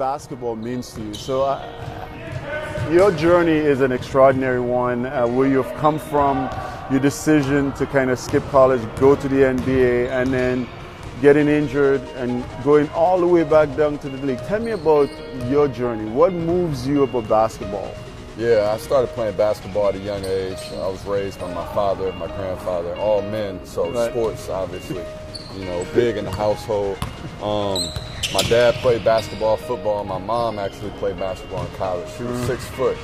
basketball means to you. So your journey is an extraordinary one, where you've come from your decision to kind of skip college, go to the NBA, and then getting injured and going all the way back down to the league. Tell me about your journey. What moves you about basketball? Yeah, I started playing basketball at a young age. I was raised by my father, my grandfather, all men, so right. Sports, obviously, you know, big in the household. My dad played basketball, football. My mom actually played basketball in college. She was 6 foot.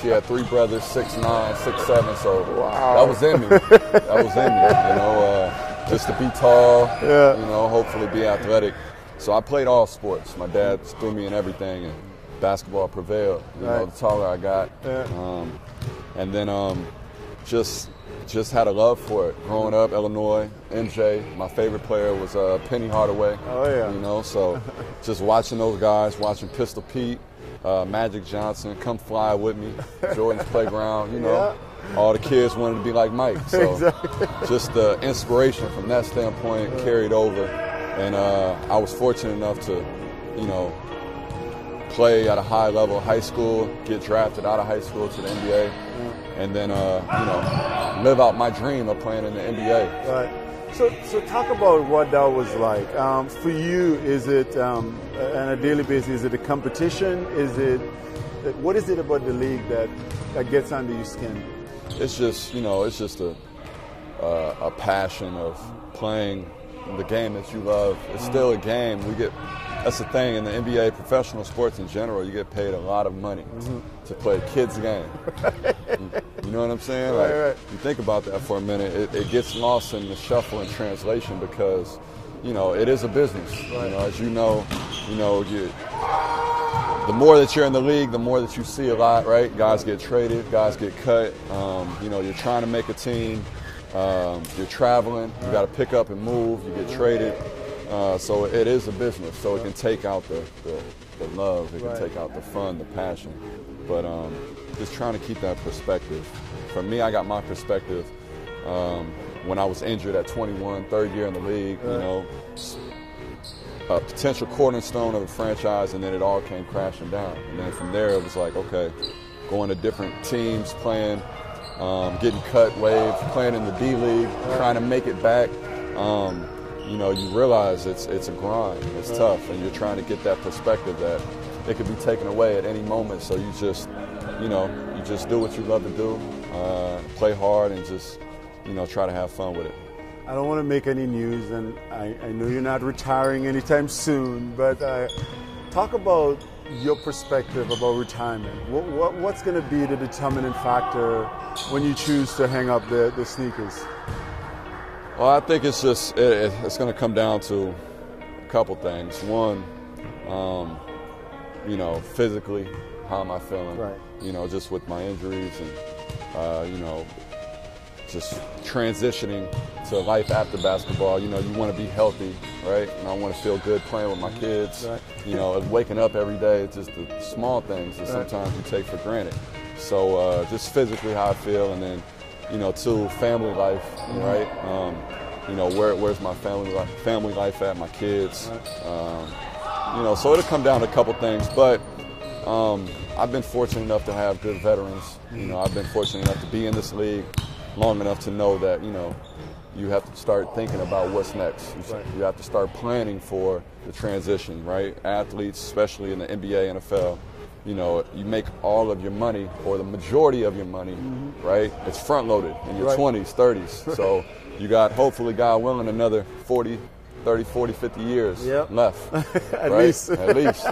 She had 3 brothers, 6'9", 6'7", so wow. That was in me. That was in me, you know, just to be tall, yeah. you know, hopefully be athletic. So I played all sports. My dad threw me in everything, and basketball prevailed. You know, the taller I got. Yeah. And then just had a love for it. Growing up, Illinois, MJ, my favorite player was Penny Hardaway. Oh, yeah. You know, so just watching those guys, watching Pistol Pete, Magic Johnson, come fly with me, Jordan's Playground, you know. Yeah. All the kids wanted to be like Mike. So exactly. Just the inspiration from that standpoint carried over. And I was fortunate enough to, you know, play at a high level, high school, get drafted out of high school to the NBA, and then, you know, live out my dream of playing in the NBA. Right. So talk about what that was like. For you, is it, on a daily basis, is it a competition? What is it about the league that gets under your skin? It's just, you know, it's just a passion of playing the game that you love. It's still a game. That's the thing in the NBA, professional sports in general, you get paid a lot of money to play a kid's game. You know what I'm saying? Like, right. You think about that for a minute, it gets lost in the shuffle and translation because, you know, it is a business. Right. You know, as you know, the more that you're in the league, the more that you see a lot, right? Guys get traded, guys get cut. You know, you're trying to make a team. You're traveling, you got to pick up and move, you get traded. So it is a business, so it can take out the love, it can take out the fun, the passion. But just trying to keep that perspective. For me, I got my perspective when I was injured at 21, third year in the league, you know, a potential cornerstone of a franchise, and then it all came crashing down. And then from there, it was like, okay, going to different teams, playing, getting cut, waived, playing in the D League, trying to make it back. You know, you realize it's a grind, it's tough, and you're trying to get that perspective that it could be taken away at any moment. So you just, you know, you just do what you love to do, play hard, and just, you know, try to have fun with it. I don't want to make any news, and I know you're not retiring anytime soon, but talk about your perspective about retirement. What's going to be the determining factor when you choose to hang up the sneakers? Well, I think it's just it's going to come down to a couple things. One, you know, physically, how am I feeling? Right. You know, just with my injuries and you know, just transitioning to life after basketball. You know, you want to be healthy, right? And I want to feel good playing with my kids. Right. You know, waking up every day, it's just the small things that sometimes you take for granted. So just physically how I feel, and then, you know, to family life, right? You know, where's my family life at, my kids? You know, so it'll come down to a couple things, but I've been fortunate enough to have good veterans. You know, I've been fortunate enough to be in this league long enough to know that, you know, you have to start thinking about what's next. You have to start planning for the transition, right? Athletes, especially in the NBA, NFL, you know, you make all of your money, or the majority of your money, right? It's front loaded in your 20s, 30s. So you got, hopefully, God willing, another 30, 40, 50 years left. At least. At least.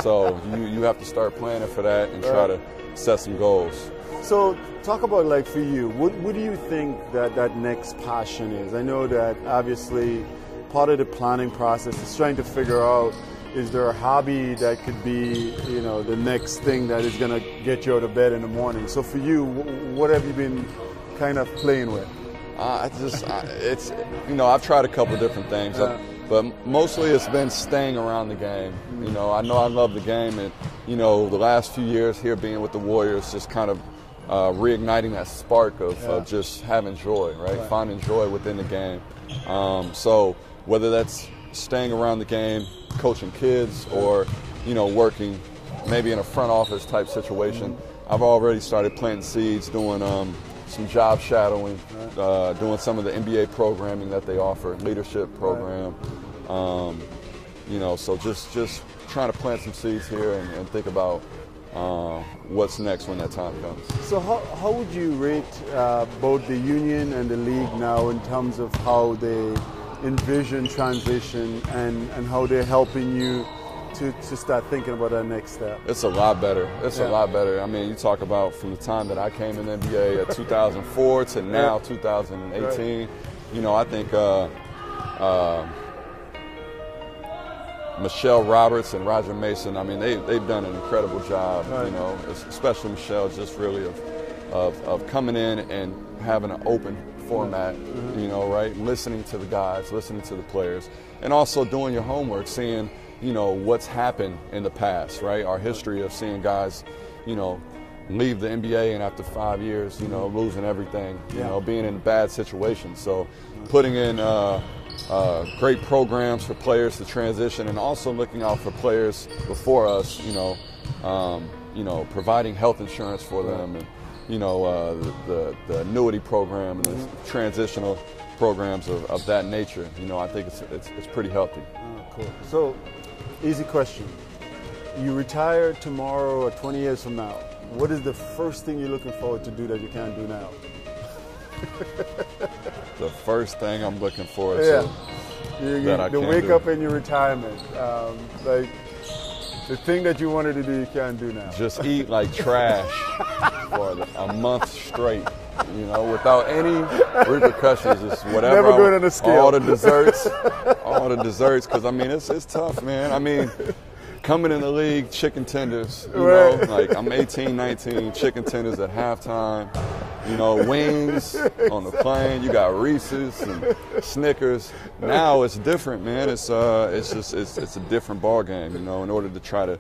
So you have to start planning for that and try to set some goals. So talk about, like, for you, what do you think that next passion is? I know that obviously part of the planning process is trying to figure out, is there a hobby that could be, you know, the next thing that is going to get you out of bed in the morning? So for you, what have you been kind of playing with? It's, you know, I've tried a couple of different things, but mostly it's been staying around the game. You know I love the game, and, you know, the last few years here being with the Warriors, just kind of reigniting that spark of just having joy, right? Finding joy within the game. So whether that's staying around the game, coaching kids, or working maybe in a front office type situation. I've already started planting seeds, doing some job shadowing, doing some of the NBA programming that they offer, leadership program. So just trying to plant some seeds here and think about what's next when that time comes. So how would you rate both the union and the league now in terms of how they envision transition and how they're helping you to start thinking about that next step? It's a lot better. It's a lot better. I mean, you talk about from the time that I came in the NBA at 2004 to now 2018. I think Michelle Roberts and Roger Mason, I mean, they've done an incredible job, especially Michelle, just really of coming in and having an open format, listening to the guys, listening to the players, and also doing your homework, seeing, what's happened in the past, right? Our history of seeing guys, leave the NBA and after 5 years, losing everything, being in bad situations. So putting in great programs for players to transition, and also looking out for players before us, providing health insurance for them, and the annuity program and the transitional programs of that nature. I think it's pretty healthy. Oh, cool. So, easy question. You retire tomorrow or 20 years from now. What is the first thing you're looking forward to do that you can't do now? The first thing I'm looking forward to that I can't do. Wake up in your retirement. Like the thing that you wanted to do you can't do now. Just eat like trash for a month straight, without any repercussions. Just whatever. Never going on a scale. All the desserts, because I mean it's tough, man. I mean, coming in the league, chicken tenders, like I'm 18, 19, chicken tenders at halftime, wings on the plane, you got Reese's and Snickers. Now it's different, man. It's a different ball game, in order to try to,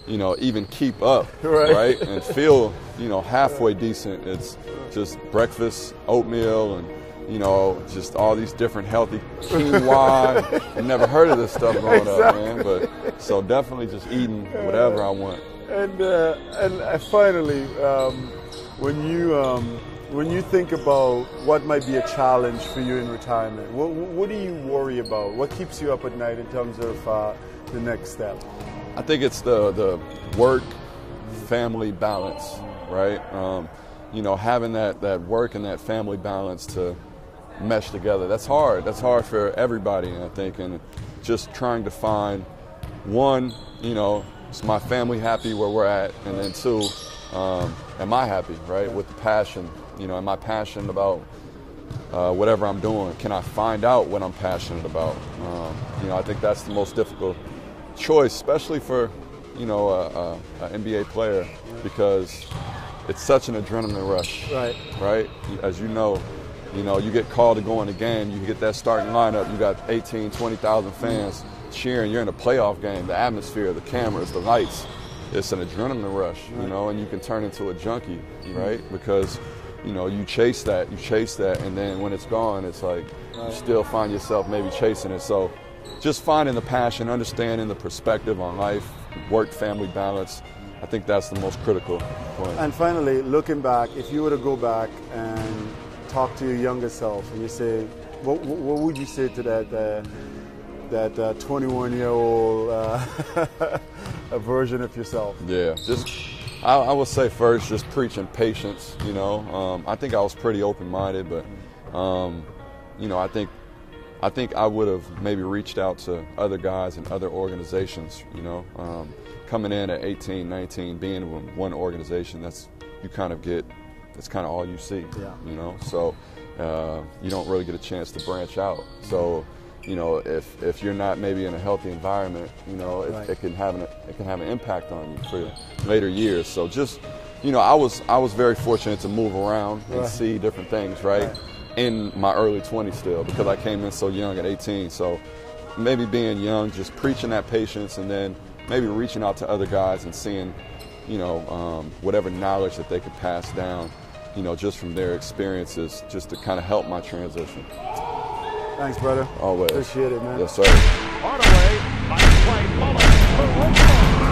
even keep up, right? And feel, halfway decent. It's just breakfast, oatmeal, and just all these different healthy quinoa. I've never heard of this stuff growing up, man. But so definitely just eating whatever I want. And finally, when you think about what might be a challenge for you in retirement, what do you worry about? What keeps you up at night in terms of the next step? I think it's the work-family balance, right? Having that work and that family balance to mesh together. That's hard. That's hard for everybody, I think. And just trying to find, one, is my family happy where we're at? And then two, am I happy, right? With the passion, am I passionate about whatever I'm doing? Can I find out what I'm passionate about? I think that's the most difficult choice, especially for, an NBA player, because it's such an adrenaline rush, right? As you know, you get called to go in a game, you get that starting lineup, you got 18, 20,000 fans cheering, you're in a playoff game, the atmosphere, the cameras, the lights, it's an adrenaline rush, and you can turn into a junkie, right? Because, you chase that, and then when it's gone, it's like you still find yourself maybe chasing it. So just finding the passion, understanding the perspective on life, work-family balance, I think that's the most critical point. And finally, looking back, if you were to go back and talk to your younger self, and you say, what would you say to that 21-year-old version of yourself? Yeah, I would say first, just preaching patience. I think I was pretty open-minded, but I think I would have maybe reached out to other guys and other organizations. Coming in at 18, 19, being in one organization, that's kind of all you see. So you don't really get a chance to branch out. So if you're not maybe in a healthy environment, it can have an impact on you for later years. So just I was very fortunate to move around and see different things, right? In my early 20s still, because I came in so young at 18. So maybe being young, just preaching that patience, and then maybe reaching out to other guys and seeing, whatever knowledge that they could pass down, just from their experiences, just to kind of help my transition. Thanks, brother. Always. Appreciate it, man. Yes, sir. Hardaway, nice play, Bullock. But once more.